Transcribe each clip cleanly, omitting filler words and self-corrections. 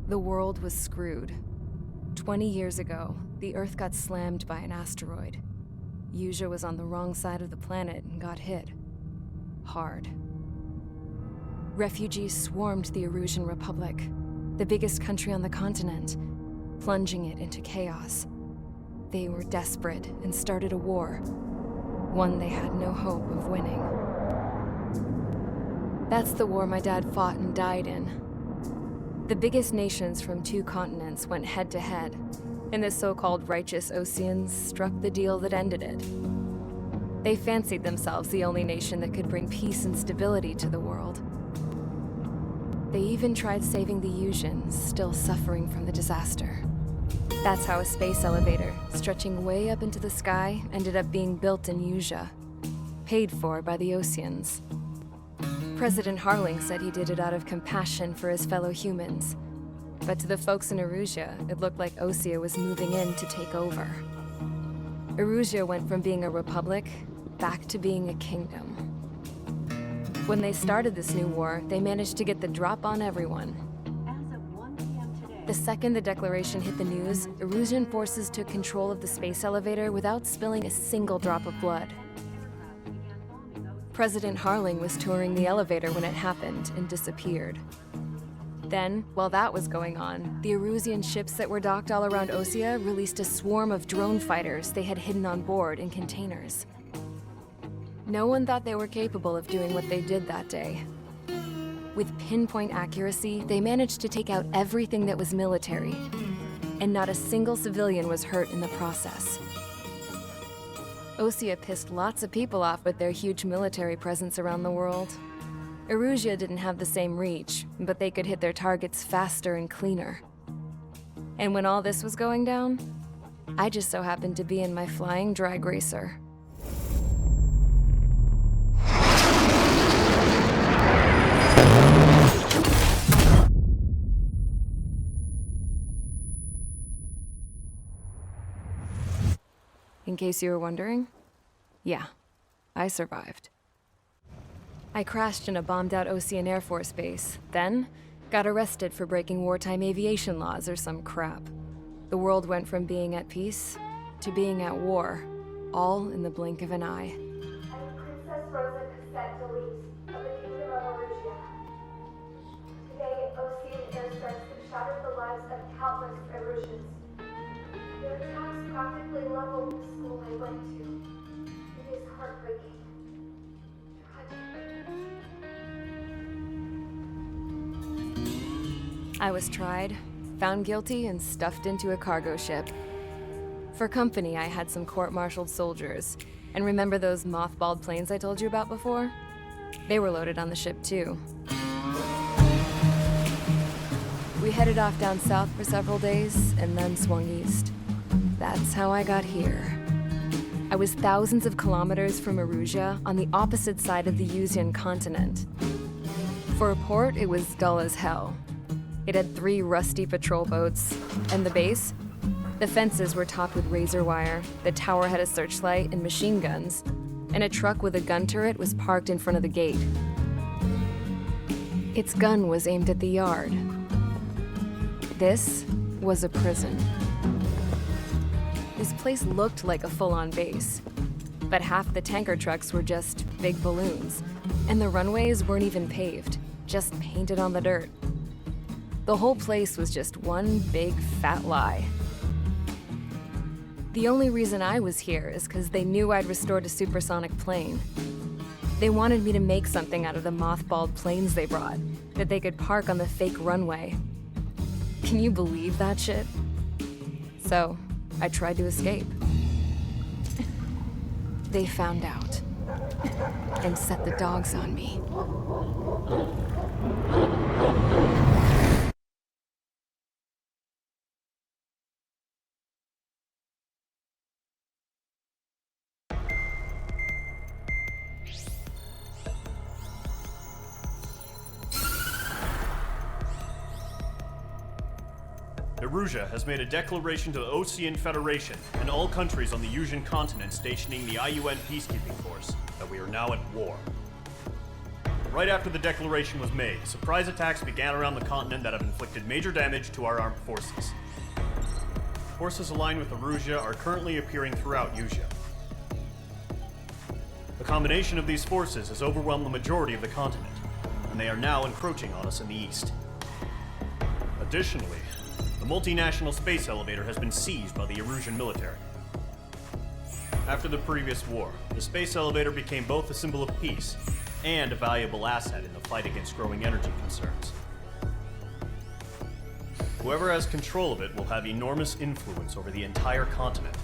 The world was screwed. 20 years ago, the Earth got slammed by an asteroid. Yuja was on the wrong side of the planet and got hit. Hard. Refugees swarmed the Erusian Republic, the biggest country on the continent, plunging it into chaos. They were desperate and started a war, one they had no hope of winning. That's the war my dad fought and died in. The biggest nations from 2 continents went head-to-head, and the so-called righteous Oceans struck the deal that ended it. They fancied themselves the only nation that could bring peace and stability to the world. They even tried saving the Usians, still suffering from the disaster. That's how a space elevator, stretching way up into the sky, ended up being built in Yuja, paid for by the Oceans. President Harling said he did it out of compassion for his fellow humans. But to the folks in Erusia, it looked like Osea was moving in to take over. Erusia went from being a republic back to being a kingdom. When they started this new war, they managed to get the drop on everyone. The second the declaration hit the news, Erusian forces took control of the space elevator without spilling a single drop of blood. President Harling was touring the elevator when it happened and disappeared. Then, while that was going on, the Erusian ships that were docked all around Osea released a swarm of drone fighters they had hidden on board in containers. No one thought they were capable of doing what they did that day. With pinpoint accuracy, they managed to take out everything that was military, and not a single civilian was hurt in the process. Osea pissed lots of people off with their huge military presence around the world. Erusia didn't have the same reach, but they could hit their targets faster and cleaner. And when all this was going down, I just so happened to be in my flying drag racer. In case you were wondering, yeah, I survived. I crashed in a bombed-out Ocean Air Force base, then got arrested for breaking wartime aviation laws or some crap. The world went from being at peace to being at war, all in the blink of an eye. I am Princess Rosa Cassette Delete of the Kingdom of Erusia. Today, Ocean airstrikes have shattered the lives of countless Erusians. Their attacks practically leveled the school I went to. It is heartbreaking. I was tried, found guilty, and stuffed into a cargo ship. For company, I had some court-martialed soldiers. And remember those mothballed planes I told you about before? They were loaded on the ship too. We headed off down south for several days, and then swung east. That's how I got here. I was thousands of kilometers from Erusia, on the opposite side of the Usian continent. For a port, it was dull as hell. It had 3 rusty patrol boats, and the base? The fences were topped with razor wire, the tower had a searchlight and machine guns, and a truck with a gun turret was parked in front of the gate. Its gun was aimed at the yard. This was a prison. This place looked like a full-on base, but half the tanker trucks were just big balloons, and the runways weren't even paved, just painted on the dirt. The whole place was just one big fat lie. The only reason I was here is because they knew I'd restored a supersonic plane. They wanted me to make something out of the mothballed planes they brought, that they could park on the fake runway. Can you believe that shit? So, I tried to escape. They found out, and set the dogs on me. Erusia has made a declaration to the Ocean Federation and all countries on the Usian continent stationing the IUN peacekeeping force that we are now at war. right after the declaration was made, surprise attacks began around the continent that have inflicted major damage to our armed forces. Forces aligned with Erusia are currently appearing throughout Usia. The combination of these forces has overwhelmed the majority of the continent, and they are now encroaching on us in the east. Additionally, the multinational space elevator has been seized by the Erusian military. After the previous war, the space elevator became both a symbol of peace and a valuable asset in the fight against growing energy concerns. Whoever has control of it will have enormous influence over the entire continent.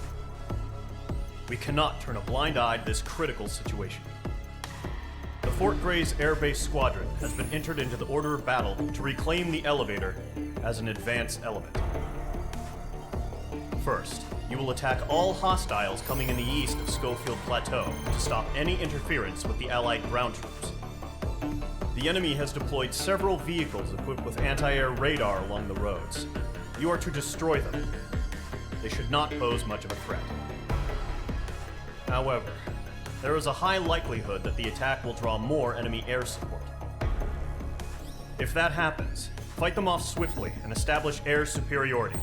We cannot turn a blind eye to this critical situation. The Fort Gray's Air Base Squadron has been entered into the order of battle to reclaim the elevator as an advance element. First, you will attack all hostiles coming in the east of Schofield Plateau to stop any interference with the Allied ground troops. The enemy has deployed several vehicles equipped with anti-air radar along the roads. You are to destroy them. They should not pose much of a threat. However, there is a high likelihood that the attack will draw more enemy air support. If that happens, fight them off swiftly and establish air superiority.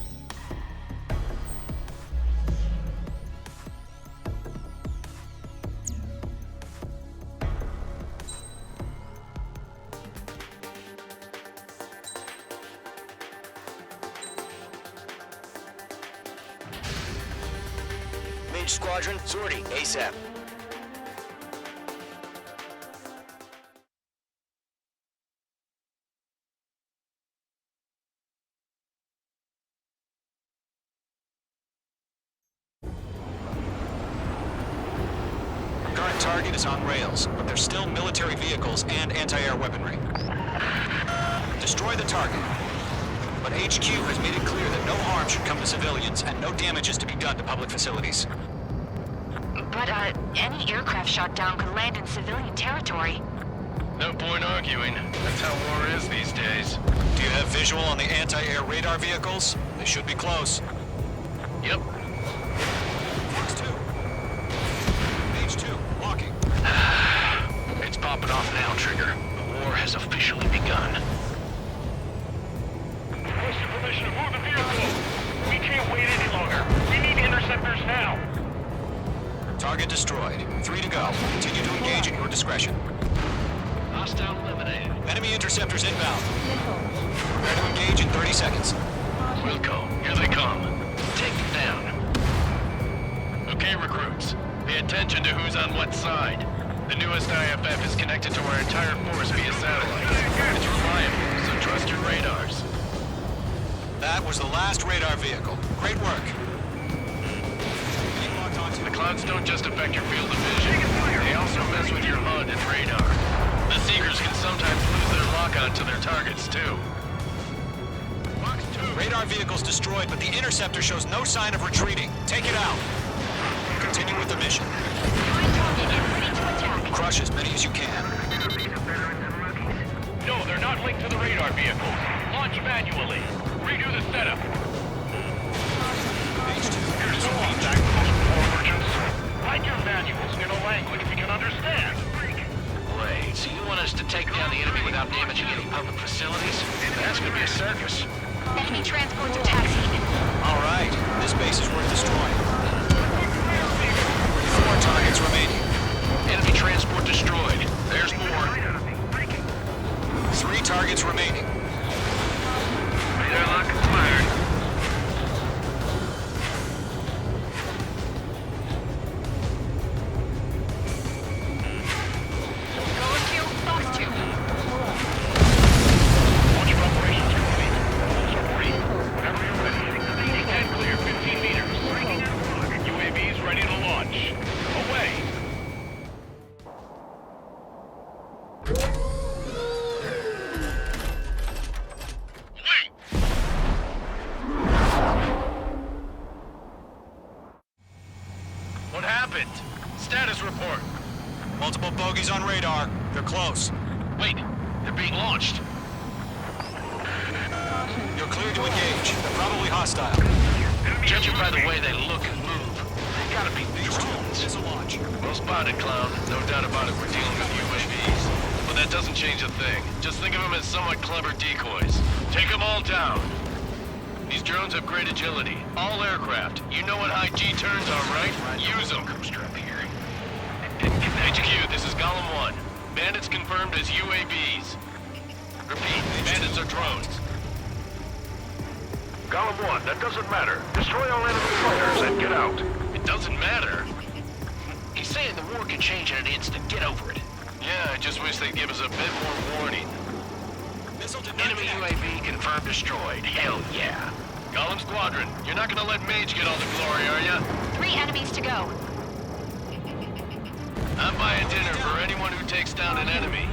Mage Squadron, sortie ASAP. Current target is on rails, but there's still military vehicles and anti-air weaponry. Destroy the target. But HQ has made it clear that no harm should come to civilians and no damage is to be done to public facilities. But, any aircraft shot down could land in civilian territory. No point arguing. That's how war is these days. Do you have visual on the anti-air radar vehicles? They should be close. Yep. Fox 2. Page 2, walking. It's popping off now, Trigger. The war has officially begun. Request your permission to move the vehicle. We can't wait any longer. We need interceptors now. Target destroyed. 3 to go. Continue to engage at your discretion. Hostile eliminated. Enemy interceptors inbound. Prepare to engage in 30 seconds. Wilco, here they come. Take them down. Okay, recruits. Pay attention to who's on what side. The newest IFF is connected to our entire force via satellite. It's reliable, so trust your radars. That was the last radar vehicle. Great work. The clouds don't just affect your field of vision. They also mess with your HUD and radar. The Seekers can sometimes lose their lock-on to their targets, too. Fox 2. Radar vehicle's destroyed, but the interceptor shows no sign of retreating. Take it out. Continue with the mission. Find target and ready to attack. Crush as many as you can. No, they're not linked to the radar vehicles. Launch manually. Redo the setup. Page 2. Here's some feedback from those war merchants. Write your manuals in a language we can understand. Wait, so you want us to take down the enemy without damaging any public facilities? That's gonna be a circus. Enemy transport to taxi. All right. This base is worth destroying. 4 targets remaining. Enemy transport destroyed. There's more. 3 targets remaining. Airlock fired. Going to Fox 2. Launch your operations complete. Also free. Whenever you're ready. Head clear 15 meters. UAVs ready to launch. Away. What happened? Status report. Multiple bogeys on radar. They're close. Wait, they're being launched. You're cleared to engage. They're probably hostile. Judging by the way they look and move, they gotta be drones. It's a launch. Well spotted, Clown. No doubt about it, we're dealing with UAVs. But that doesn't change a thing. Just think of them as somewhat clever decoys. Take them all down. These drones have great agility. All aircraft. You know what high G turns are, right? Use them. Coaster up here. HQ, this is Golem 1. Bandits confirmed as UAVs. Repeat, bandits are drones. Golem 1, that doesn't matter. Destroy all enemy fighters and get out. It doesn't matter. He's saying the war can change in an instant. Get over it. Yeah, I just wish they'd give us a bit more warning. Enemy UAV confirmed destroyed. Hell yeah. Golem Squadron, you're not gonna let Mage get all the glory, are ya? 3 enemies to go. I'm buying dinner for anyone who takes down an enemy.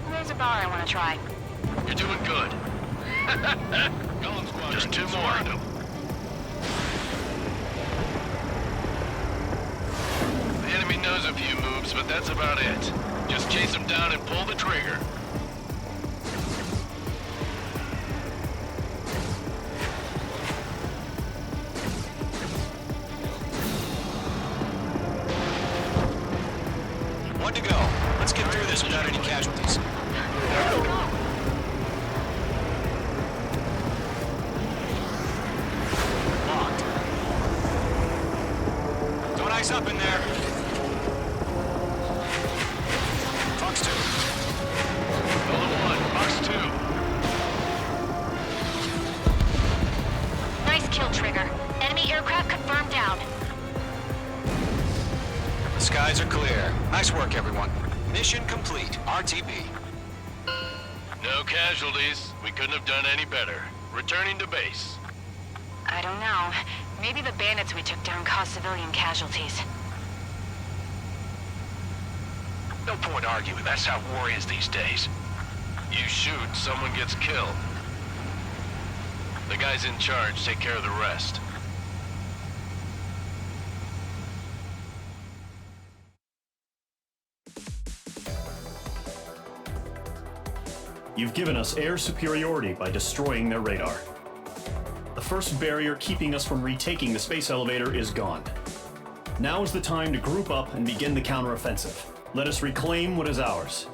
There's a bar I want to try. You're doing good. Golem Squadron, Just 2 more. surround 'em. The enemy knows a few moves, but that's about it. Just chase them down and pull the trigger. One to go. Let's get through this without any casualties. Locked. Don't ice up in there. Fox 2. Golem 1, Fox 2. Nice kill, Trigger. Enemy aircraft confirmed down. The skies are clear. Nice work, everyone. Mission complete. RTB. No casualties. We couldn't have done any better. Returning to base. I don't know. Maybe the bandits we took down caused civilian casualties. No point arguing. That's how war is these days. You shoot, someone gets killed. The guys in charge take care of the rest. You've given us air superiority by destroying their radar. The first barrier keeping us from retaking the space elevator is gone. Now is the time to group up and begin the counteroffensive. Let us reclaim what is ours.